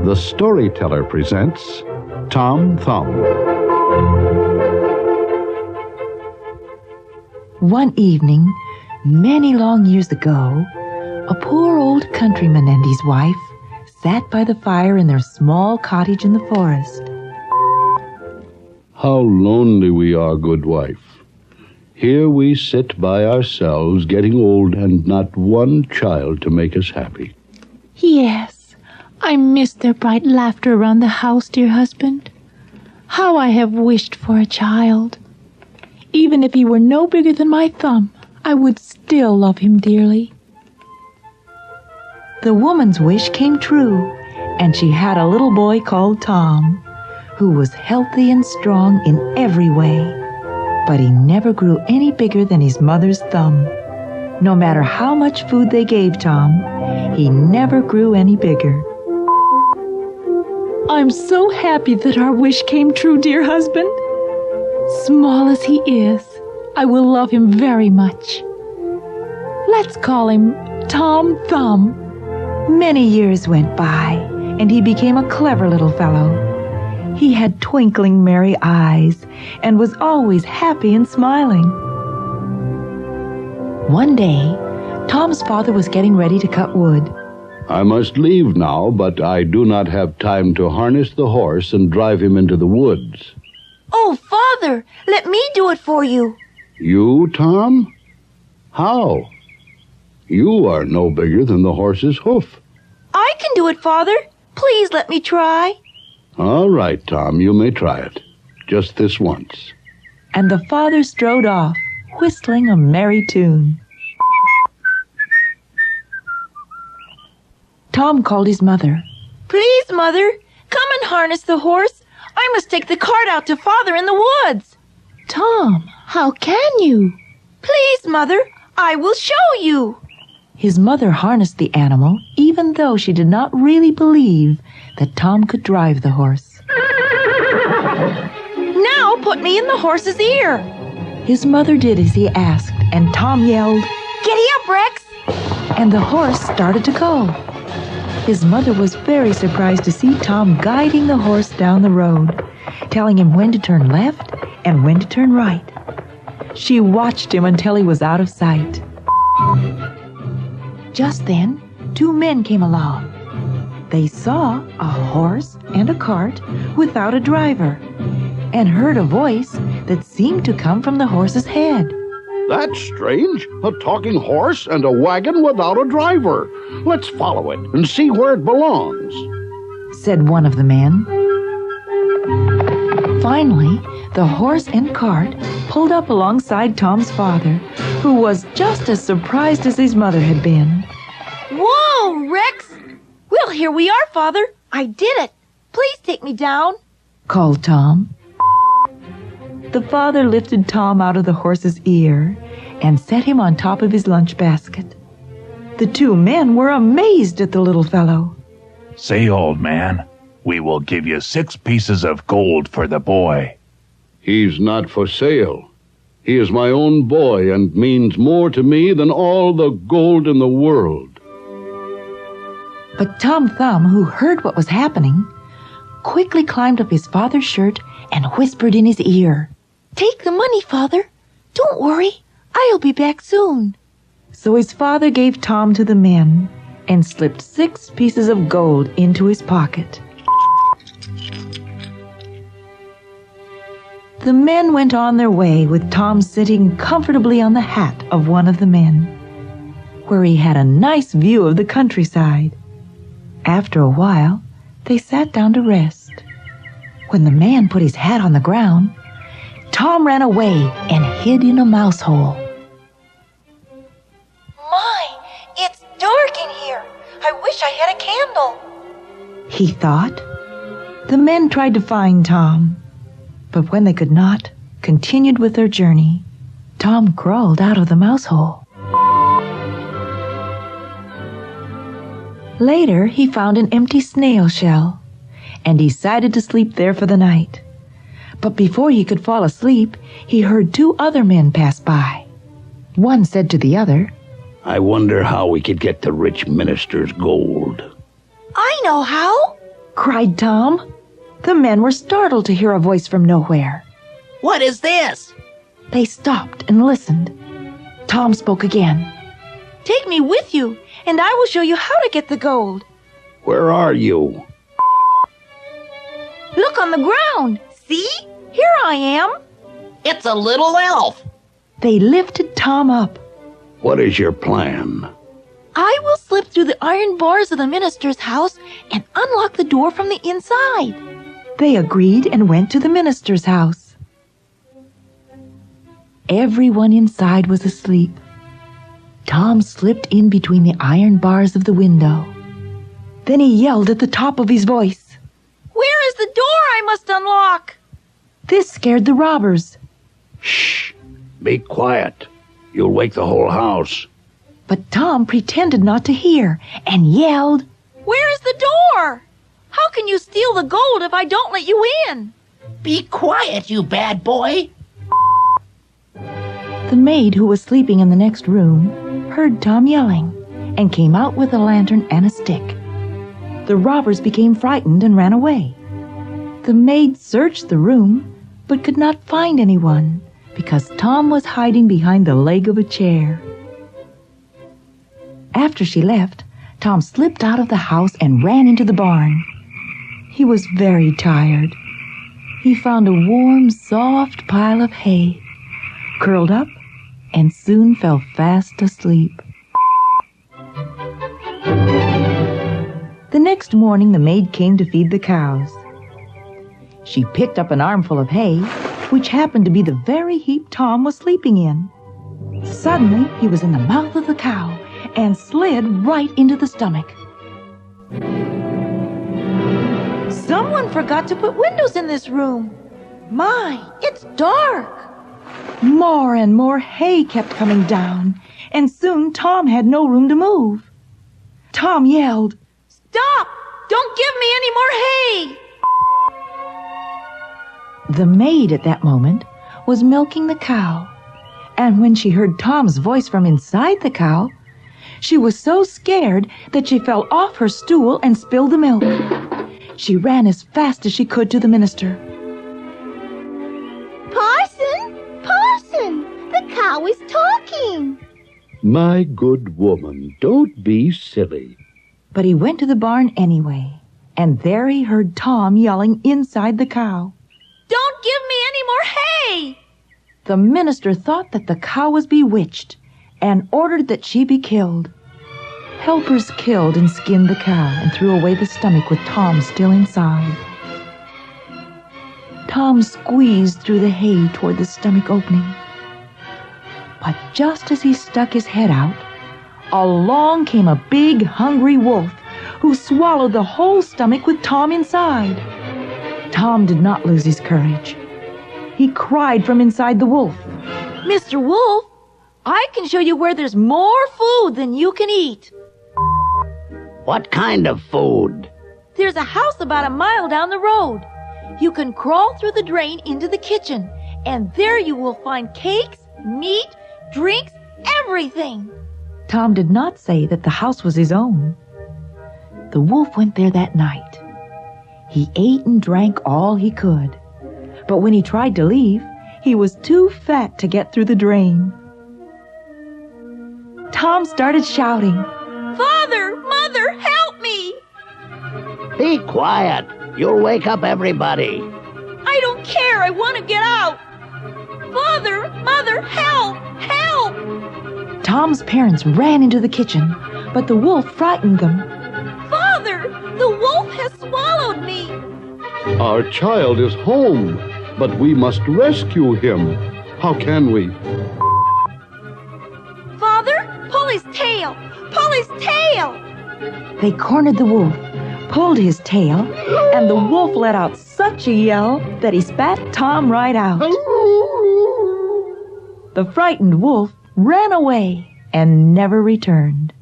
The Storyteller presents Tom Thumb. One evening, many long years ago, a poor old countryman and his wife sat by the fire in their small cottage in the forest. How lonely we are, good wife. Here we sit by ourselves, getting old, and not one child to make us happy. Yes, I miss their bright laughter around the house, dear husband. How I have wished for a child. Even if he were no bigger than my thumb, I would still love him dearly. The woman's wish came true, and she had a little boy called Tom, who was healthy and strong in every way. But he never grew any bigger than his mother's thumb. No matter how much food they gave Tom, he never grew any bigger. I'm so happy that our wish came true, dear husband. Small as he is, I will love him very much. Let's call him Tom Thumb. Many years went by, and he became a clever little fellow. He had twinkling merry eyes and was always happy and smiling. One day, Tom's father was getting ready to cut wood. I must leave now, but I do not have time to harness the horse and drive him into the woods. Oh, Father, let me do it for you. You, Tom? How? You are no bigger than the horse's hoof. I can do it, Father. Please let me try. All right, Tom, you may try it. Just this once. And the father strode off, whistling a merry tune. Tom called his mother. Please, Mother, come and harness the horse. I must take the cart out to Father in the woods. Tom, how can you? Please, Mother, I will show you. His mother harnessed the animal, even though she did not really believe that Tom could drive the horse. Now put me in the horse's ear. His mother did as he asked, and Tom yelled, Giddy up, Rex. and the horse started to go. His mother was very surprised to see Tom guiding the horse down the road, telling him when to turn left and when to turn right. She watched him until he was out of sight. Just then, two men came along. They saw a horse and a cart without a driver, and heard a voice that seemed to come from the horse's head. That's strange. A talking horse and a wagon without a driver. Let's follow it and see where it belongs, said one of the men. Finally, the horse and cart pulled up alongside Tom's father, who was just as surprised as his mother had been. Whoa, Rex. Well, here we are, Father. I did it. Please take me down, called Tom. The father lifted Tom out of the horse's ear and set him on top of his lunch basket. The two men were amazed at the little fellow. Say, old man, we will give you 6 pieces of gold for the boy. He's not for sale. He is my own boy and means more to me than all the gold in the world. But Tom Thumb, who heard what was happening, quickly climbed up his father's shirt and whispered in his ear, Take the money, Father. Don't worry. I'll be back soon. So his father gave Tom to the men and slipped 6 pieces of gold into his pocket. The men went on their way with Tom sitting comfortably on the hat of one of the men, where he had a nice view of the countryside. After a while, they sat down to rest. When the man put his hat on the ground, Tom ran away and hid in a mouse hole. My, it's dark in here. I wish I had a candle, he thought. The men tried to find Tom, but when they could not, continued with their journey. Tom crawled out of the mouse hole. Later, he found an empty snail shell and decided to sleep there for the night. But before he could fall asleep, he heard 2 other men pass by. One said to the other, I wonder how we could get the rich minister's gold. I know how. cried Tom. The men were startled to hear a voice from nowhere. What is this? They stopped and listened. Tom spoke again. Take me with you, and I will show you how to get the gold. Where are you? Look on the ground. See? Here I am. It's a little elf. They lifted Tom up. What is your plan? I will slip through the iron bars of the minister's house and unlock the door from the inside. They agreed and went to the minister's house. Everyone inside was asleep. Tom slipped in between the iron bars of the window. Then he yelled at the top of his voice. Where is the door I must unlock? This scared the robbers. Shh! Be quiet. You'll wake the whole house. But Tom pretended not to hear and yelled, Where is the door? How can you steal the gold if I don't let you in? Be quiet, you bad boy. The maid, who was sleeping in the next room, heard Tom yelling and came out with a lantern and a stick. The robbers became frightened and ran away. The maid searched the room but could not find anyone because Tom was hiding behind the leg of a chair. After she left, Tom slipped out of the house and ran into the barn. He was very tired. He found a warm, soft pile of hay, curled up, and soon fell fast asleep. The next morning, the maid came to feed the cows. She picked up an armful of hay, which happened to be the very heap Tom was sleeping in. Suddenly, he was in the mouth of the cow and slid right into the stomach. Someone forgot to put windows in this room. My, it's dark. More and more hay kept coming down, and soon Tom had no room to move. Tom yelled, Stop! Don't give me any more hay! The maid at that moment was milking the cow, and when she heard Tom's voice from inside the cow, she was so scared that she fell off her stool and spilled the milk. She ran as fast as she could to the minister. Parson, the cow is talking. My good woman, don't be silly. But he went to the barn anyway, and there he heard Tom yelling inside the cow. Don't give me any more hay! The minister thought that the cow was bewitched and ordered that she be killed. Helpers killed and skinned the cow and threw away the stomach with Tom still inside. Tom squeezed through the hay toward the stomach opening. But just as he stuck his head out, along came a big, hungry wolf who swallowed the whole stomach with Tom inside. Tom did not lose his courage. He cried from inside the wolf, Mr. Wolf, I can show you where there's more food than you can eat. What kind of food? There's a house about a mile down the road. You can crawl through the drain into the kitchen, and there you will find cakes, meat, drinks, everything. Tom did not say that the house was his own. The wolf went there that night. He ate and drank all he could, but when he tried to leave, he was too fat to get through the drain. Tom started shouting, Father, Mother, help me! Be quiet. You'll wake up everybody. I don't care. I want to get out. Father, Mother, help! Help! Tom's parents ran into the kitchen, but the wolf frightened them. Father, the wolf has swallowed me. Our child is home, but we must rescue him. How can we? Father, pull his tail! Pull his tail! They cornered the wolf, pulled his tail, and the wolf let out such a yell that he spat Tom right out. The frightened wolf ran away and never returned.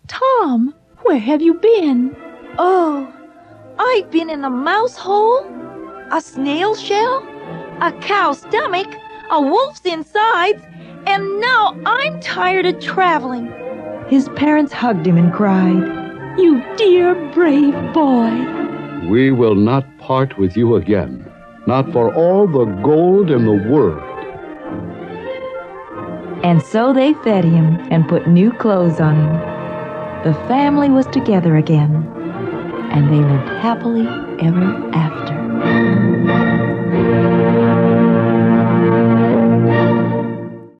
Tom, where have you been? Oh, I've been in a mouse hole, a snail shell, a cow's stomach, a wolf's insides, and now I'm tired of traveling. His parents hugged him and cried, You dear, brave boy. We will not part with you again, not for all the gold in the world. And so they fed him and put new clothes on him. The family was together again, and they lived happily ever after.